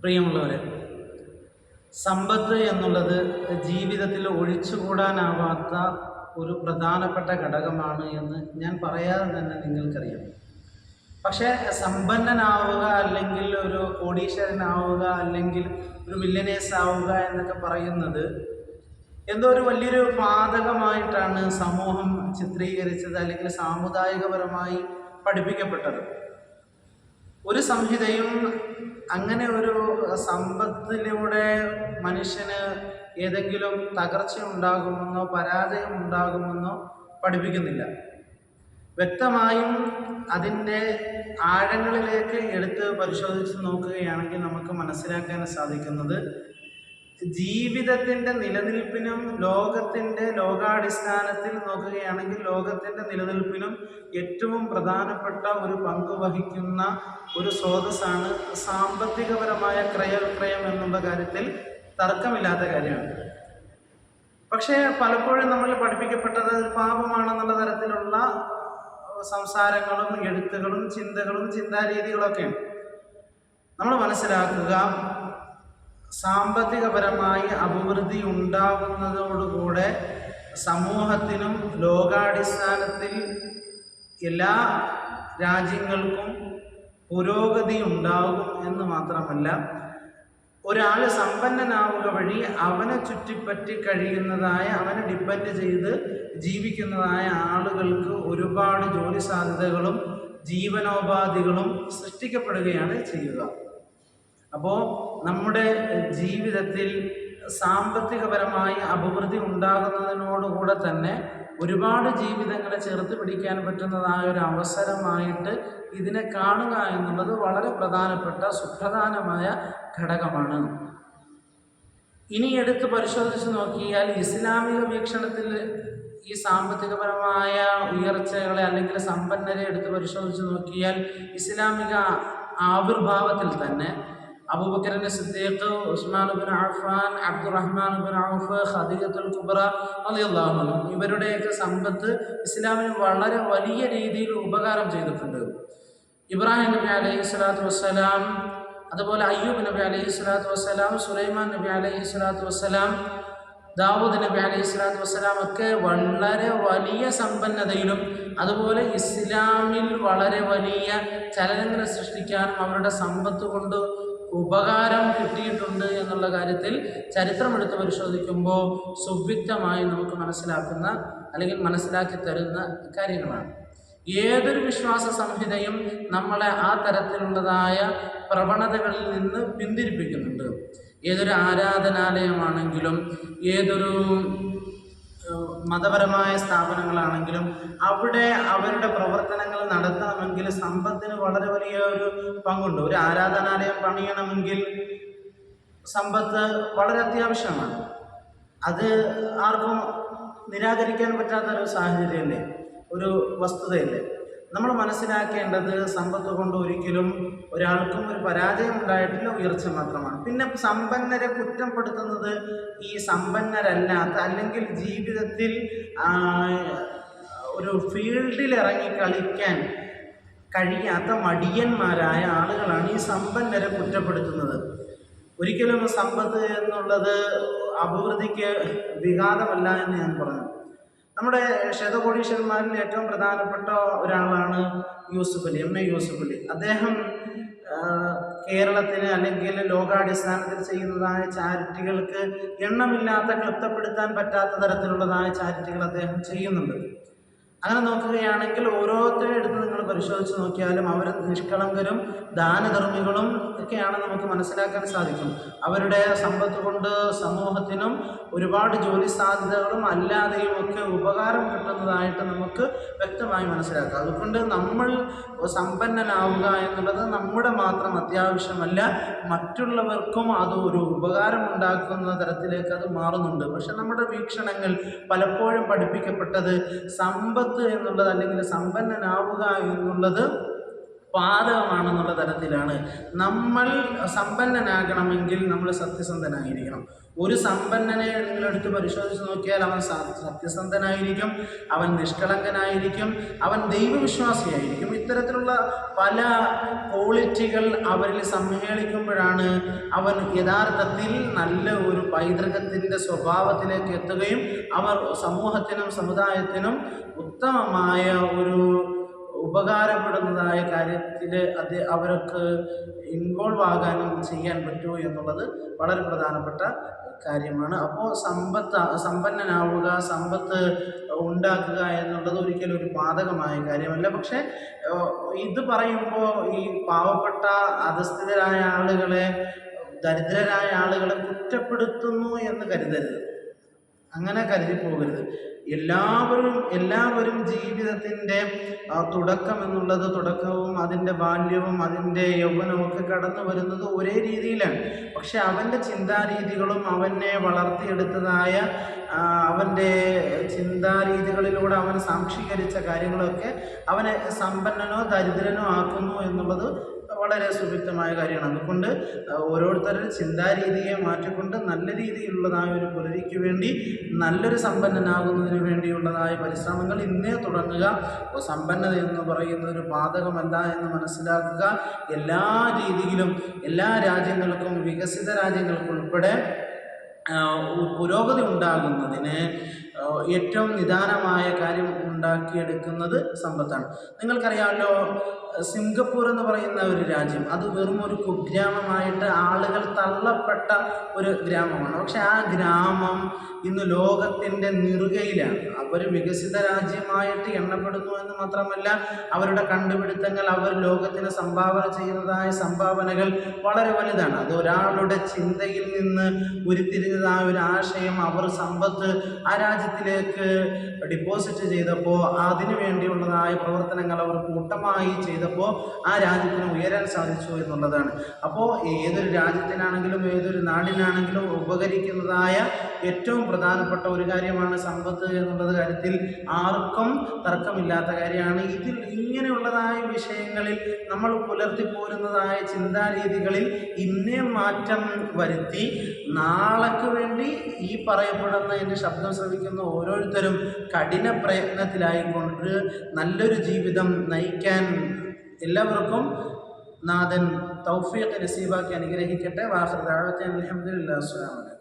പ്രിയമുള്ളവരെ, സമ്പത്ത് എന്നുള്ളത് ജീവിതത്തിൽ ഒഴിച്ചുകൂടാനാവാത്ത ഒരു പ്രധാനപ്പെട്ട ഘടകമാണ് എന്ന് ഞാൻ പറയാതെ തന്നെ നിങ്ങൾക്കറിയാം. പക്ഷേ സമ്പന്നനാവുക, അല്ലെങ്കിൽ ഒരു കോടീശ്വരനാവുക, അല്ലെങ്കിൽ ഒരു മില്യനേഴ്സ് ആവുക എന്നൊക്കെ പറയുന്നത് എന്തോ ഒരു വലിയൊരു പാതകമായിട്ടാണ് സമൂഹം ചിത്രീകരിച്ചത്, അല്ലെങ്കിൽ സാമുദായികപരമായി പഠിപ്പിക്കപ്പെട്ടത്. ഒരു സംഹിതയും അങ്ങനെ ഒരു സമ്പത്തിലൂടെ മനുഷ്യന് ഏതെങ്കിലും തകർച്ച ഉണ്ടാകുമെന്നോ പരാജയം ഉണ്ടാകുമെന്നോ പഠിപ്പിക്കുന്നില്ല. വ്യക്തമായും അതിൻ്റെ ആഴങ്ങളിലേക്ക് എടുത്ത് പരിശോധിച്ച് നോക്കുകയാണെങ്കിൽ നമുക്ക് മനസ്സിലാക്കാൻ സാധിക്കുന്നത്, ജീവിതത്തിൻ്റെ നിലനിൽപ്പിനും ലോകാടിസ്ഥാനത്തിൽ നോക്കുകയാണെങ്കിൽ ലോകത്തിൻ്റെ നിലനിൽപ്പിനും ഏറ്റവും പ്രധാനപ്പെട്ട ഒരു പങ്ക് വഹിക്കുന്ന ഒരു സ്രോതസ്സാണ് സാമ്പത്തികപരമായ ക്രയവിക്രയം എന്നുള്ള കാര്യത്തിൽ തർക്കമില്ലാത്ത കാര്യമാണ്. പക്ഷേ പലപ്പോഴും നമ്മൾ പഠിപ്പിക്കപ്പെട്ടത് പാപമാണെന്നുള്ള തരത്തിലുള്ള സംസാരങ്ങളും എഴുത്തുകളും ചിന്തകളും ചിന്താരീതികളൊക്കെയാണ്. നമ്മൾ മനസ്സിലാക്കുക, സാമ്പത്തികപരമായി അഭിവൃദ്ധി ഉണ്ടാകുന്നതോടുകൂടെ സമൂഹത്തിനും ലോകാടിസ്ഥാനത്തിൽ എല്ലാ രാജ്യങ്ങൾക്കും പുരോഗതി ഉണ്ടാകും എന്ന് മാത്രമല്ല, ഒരാൾ സമ്പന്നനാവുക വഴി അവനെ ചുറ്റിപ്പറ്റി കഴിയുന്നതായ, അവനെ ഡിപ്പെൻഡ് ചെയ്ത് ജീവിക്കുന്നതായ ആളുകൾക്ക് ഒരുപാട് ജോലി സാധ്യതകളും ജീവനോപാധികളും സൃഷ്ടിക്കപ്പെടുകയാണ് ചെയ്യുക. അപ്പോൾ നമ്മുടെ ജീവിതത്തിൽ സാമ്പത്തികപരമായി അഭിവൃദ്ധി ഉണ്ടാകുന്നതിനോടുകൂടെ തന്നെ ഒരുപാട് ജീവിതങ്ങളെ ചേർത്ത് പിടിക്കാൻ പറ്റുന്നതായ ഒരു അവസരമായിട്ട് ഇതിനെ കാണുക എന്നുള്ളത് വളരെ പ്രധാനപ്പെട്ട സുപ്രധാനമായ ഘടകമാണ്. ഇനി എടുത്ത് പരിശോധിച്ച് നോക്കിയാൽ ഇസ്ലാമിക വീക്ഷണത്തിൽ ഈ സാമ്പത്തികപരമായ ഉയർച്ചകളെ അല്ലെങ്കിൽ സമ്പന്നരെ എടുത്ത് പരിശോധിച്ച് നോക്കിയാൽ ഇസ്ലാമിക ആവിർഭാവത്തിൽ തന്നെ അബൂബക്കർ സിദ്ദീഖ്, ഉസ്മാൻ ഇബ്നു അഫ്ഫാൻ, അബ്ദുറഹ്മാൻ ഇബ്നു ഔഫ്, ഖദീജത്തുൽ കുബ്ര റളിയല്ലാഹു അൻഹും ഇവരുടെയൊക്കെ സമ്പത്ത് ഇസ്ലാമിന് വളരെ വലിയ രീതിയിൽ ഉപകാരം ചെയ്തിട്ടുണ്ട്. ഇബ്രാഹിം നബി അലൈഹി സ്വലാത്തു വസ്സലാം, അതുപോലെ അയ്യൂബ് നബി അലൈഹി സ്വലാത്തു വസ്സലാം, സുലൈമാൻ നബി അലൈഹി സ്വലാത്തു വസ്സലാം, ദാവൂദ് നബി അലൈഹി സ്വലാത്തു വസ്സലാം ഒക്കെ വളരെ വലിയ സമ്പന്നതയിലും അതുപോലെ ഇസ്ലാമിൽ വളരെ വലിയ ചലനങ്ങളെ സൃഷ്ടിക്കാനും അവരുടെ സമ്പത്ത് കൊണ്ട് ഉപകാരം കിട്ടിയിട്ടുണ്ട് എന്നുള്ള കാര്യത്തിൽ ചരിത്രമെടുത്ത് പരിശോധിക്കുമ്പോൾ സുവ്യക്തമായി നമുക്ക് മനസ്സിലാക്കുന്ന അല്ലെങ്കിൽ മനസ്സിലാക്കി തരുന്ന കാര്യങ്ങളാണ്. ഏതൊരു വിശ്വാസ സംഹിതയും നമ്മളെ ആ തരത്തിലുള്ളതായ പ്രവണതകളിൽ നിന്ന് പിന്തിരിപ്പിക്കുന്നുണ്ട്. ഏതൊരു ആരാധനാലയമാണെങ്കിലും ഏതൊരു മതപരമായ സ്ഥാപനങ്ങളാണെങ്കിലും അവിടെ അവരുടെ പ്രവർത്തനങ്ങൾ നടത്തണമെങ്കിൽ സമ്പത്തിന് വളരെ വലിയ ഒരു പങ്കുണ്ട്. ഒരു ആരാധനാലയം പണിയണമെങ്കിൽ സമ്പത്ത് വളരെ അത്യാവശ്യമാണ്. അത് ആർക്കും നിരാകരിക്കാൻ പറ്റാത്തൊരു സാഹചര്യമല്ലേ, ഒരു വസ്തുതയല്ലേ. നമ്മൾ മനസ്സിലാക്കേണ്ടത്, സമ്പത്ത് കൊണ്ട് ഒരിക്കലും ഒരാൾക്കും ഒരു പരാജയം ഉണ്ടായിട്ടില്ല, ഉയർച്ച മാത്രമാണ്. പിന്നെ സമ്പന്നരെ കുറ്റപ്പെടുത്തുന്നത് ഈ സമ്പന്നരല്ലാത്ത, അല്ലെങ്കിൽ ജീവിതത്തിൽ ഒരു ഫീൽഡിൽ ഇറങ്ങി കളിക്കാൻ കഴിയാത്ത മടിയന്മാരായ ആളുകളാണ് ഈ സമ്പന്നരെ കുറ്റപ്പെടുത്തുന്നത്. ഒരിക്കലും സമ്പത്ത് എന്നുള്ളത് അഭിവൃദ്ധിക്ക് വിഘാതമല്ല എന്ന് ഞാൻ പറഞ്ഞു. നമ്മുടെ ശതകോടീശ്വരന്മാരിൽ ഏറ്റവും പ്രധാനപ്പെട്ട ഒരാളാണ് യൂസുഫ് അലി, എം എ യൂസുഫ് അലി. അദ്ദേഹം കേരളത്തിന് അല്ലെങ്കിൽ ലോകാടിസ്ഥാനത്തിൽ ചെയ്യുന്നതായ ചാരിറ്റികൾക്ക് എണ്ണമില്ലാത്ത, ക്ലിപ്തപ്പെടുത്താൻ പറ്റാത്ത തരത്തിലുള്ളതായ ചാരിറ്റികൾ അദ്ദേഹം ചെയ്യുന്നുണ്ട്. അങ്ങനെ നോക്കുകയാണെങ്കിൽ ഓരോരുത്തരും എടുത്ത് നിങ്ങൾ പരിശോധിച്ച് നോക്കിയാലും അവർ നിഷ്കളങ്കരും ദാനധർമ്മികളും ഒക്കെയാണ് നമുക്ക് മനസ്സിലാക്കാൻ സാധിക്കും. അവരുടെ സമ്പത്ത് കൊണ്ട് സമൂഹത്തിനും ഒരുപാട് ജോലി സാധ്യതകളും അല്ലാതെയും ഒക്കെ ഉപകാരം കിട്ടുന്നതായിട്ട് നമുക്ക് വ്യക്തമായി മനസ്സിലാക്കാം. അതുകൊണ്ട് നമ്മൾ സമ്പന്നനാവുക എന്നുള്ളത് നമ്മുടെ മാത്രം അത്യാവശ്യമല്ല, മറ്റുള്ളവർക്കും അത് ഒരു ഉപകാരം ഉണ്ടാക്കുന്ന തരത്തിലേക്ക് അത് മാറുന്നുണ്ട്. പക്ഷെ നമ്മുടെ വീക്ഷണങ്ങൾ പലപ്പോഴും പഠിപ്പിക്കപ്പെട്ടത് സമ്പത്ത് എന്നുള്ളത്, അല്ലെങ്കിൽ സമ്പന്നനാവുക എന്നുള്ളത് പാതകമാണെന്നുള്ള തരത്തിലാണ്. നമ്മൾ സമ്പന്നനാകണമെങ്കിൽ നമ്മൾ സത്യസന്ധനായിരിക്കണം. ഒരു സമ്പന്നനെ നിങ്ങളെടുത്ത് പരിശോധിച്ച് നോക്കിയാൽ അവൻ സത്യസന്ധനായിരിക്കും, അവൻ നിഷ്കളങ്കനായിരിക്കും, അവൻ ദൈവവിശ്വാസിയായിരിക്കും. ഇത്തരത്തിലുള്ള പല ക്വാളിറ്റികൾ അവരിൽ സമ്മേളിക്കുമ്പോഴാണ് അവൻ യഥാർത്ഥത്തിൽ നല്ല ഒരു പൈതൃകത്തിൻ്റെ സ്വഭാവത്തിലേക്ക് എത്തുകയും അവർ സമൂഹത്തിനും സമുദായത്തിനും ഉത്തമമായ ഒരു ഉപകാരപ്പെടുന്നതായ കാര്യത്തിൽ അവർക്ക് ഇൻവോൾവ് ആകാനും ചെയ്യാൻ പറ്റുമോ എന്നുള്ളത് വളരെ പ്രധാനപ്പെട്ട കാര്യമാണ്. അപ്പോൾ സമ്പന്നനാവുക, സമ്പത്ത് ഉണ്ടാക്കുക എന്നുള്ളത് ഒരിക്കലും ഒരു ബാധകമായ കാര്യമല്ല. പക്ഷേ ഇത് പറയുമ്പോൾ ഈ പാവപ്പെട്ട അധസ്ഥിതരായ ആളുകളെ, ദരിദ്രരായ ആളുകളെ കുറ്റപ്പെടുത്തുന്നു എന്ന് കരുതരുത്. അങ്ങനെ കരുതി പോകരുത്. എല്ലാവരും ജീവിതത്തിൻ്റെ തുടക്കം എന്നുള്ളത്, തുടക്കവും അതിൻ്റെ ബാല്യവും അതിൻ്റെ യൗവനവും ഒക്കെ കടന്നു വരുന്നത് ഒരേ രീതിയിലാണ്. പക്ഷെ അവൻ്റെ ചിന്താരീതികളും അവനെ വളർത്തിയെടുത്തതായ അവൻ്റെ ചിന്താരീതികളിലൂടെ അവൻ സാംശീകരിച്ച കാര്യങ്ങളൊക്കെ അവനെ സമ്പന്നനോ ദരിദ്രനോ ആക്കുന്നു എന്നുള്ളത് വളരെ സുവ്യക്തമായ കാര്യമാണ്. അതുകൊണ്ട് ഓരോരുത്തരുടെ ചിന്താരീതിയെ മാറ്റിക്കൊണ്ട് നല്ല രീതിയിലുള്ളതായ ഒരു പുലരിക്ക് വേണ്ടി, നല്ലൊരു സമ്പന്നനാകുന്നതിന് വേണ്ടിയുള്ളതായ പരിശ്രമങ്ങൾ ഇന്നേ തുടങ്ങുക. സമ്പന്നത എന്ന് പറയുന്നത് ഒരു പാതകമല്ല എന്ന് മനസ്സിലാക്കുക. എല്ലാ രീതിയിലും എല്ലാ രാജ്യങ്ങൾക്കും, വികസിത രാജ്യങ്ങൾക്കുൾപ്പെടെ പുരോഗതി ഉണ്ടാകുന്നതിന് ഏറ്റവും നിദാനമായ കാര്യം ഉണ്ടാക്കിയെടുക്കുന്നത് സമ്പത്താണ്. നിങ്ങൾക്കറിയാമല്ലോ, സിംഗപ്പൂർ എന്ന് പറയുന്ന ഒരു രാജ്യം, അത് വെറും ഒരു കുഗ്രാമമായിട്ട് ആളുകൾ തള്ളപ്പെട്ട ഒരു ഗ്രാമമാണ്. പക്ഷെ ആ ഗ്രാമം ഇന്ന് ലോകത്തിൻ്റെ നെറുകയിലാണ്. അവർ വികസിത രാജ്യമായിട്ട് എണ്ണപ്പെടുന്നു എന്ന് മാത്രമല്ല, അവരുടെ കണ്ടുപിടുത്തങ്ങൾ, അവർ ലോകത്തിന് സംഭാവന ചെയ്യുന്നതായ സംഭാവനകൾ വളരെ വലുതാണ്. അത് ഒരാളുടെ ചിന്തയിൽ നിന്ന് ഉരുത്തിരിഞ്ഞതായ ഒരു ആശയം അവർ സമ്പത്ത് ആ രാജ്യത്തിലേക്ക് ഡിപ്പോസിറ്റ് ചെയ്തപ്പോൾ, അതിനു വേണ്ടിയുള്ളതായ പ്രവർത്തനങ്ങൾ അവർ കൂട്ടമായി ചെയ്തപ്പോൾ ആ രാജ്യത്തിന് ഉയരാൻ സാധിച്ചു എന്നുള്ളതാണ്. അപ്പോൾ ഏതൊരു രാജ്യത്തിനാണെങ്കിലും ഏതൊരു നാടിനാണെങ്കിലും ഉപകരിക്കുന്നതായ ഏറ്റവും പ്രധാനപ്പെട്ട ഒരു കാര്യമാണ് സമ്പത്ത് എന്നുള്ളത് കാര്യത്തിൽ ആർക്കും തർക്കമില്ലാത്ത കാര്യമാണ്. ഇങ്ങനെയുള്ളതായ വിഷയങ്ങളിൽ നമ്മൾ പുലർത്തിപ്പോരുന്നതായ ചിന്താരീതികളിൽ ഇന്നേ മാറ്റം വരുത്തി നാളേക്ക് വേണ്ടി ഈ പറയപ്പെടുന്ന എൻ്റെ ശബ്ദം ശ്രവിക്കുന്ന ഓരോരുത്തരും കഠിന പ്രയത്നത്തിലായിക്കൊണ്ട് നല്ലൊരു ജീവിതം നയിക്കാൻ എല്ലാവർക്കും നാഥൻ തൗഫീഖ് നസീബാക്കി അനുഗ്രഹിക്കട്ടെ. വാഖിർ ദഅ്വാനാ അൽഹംദുലില്ലാഹി.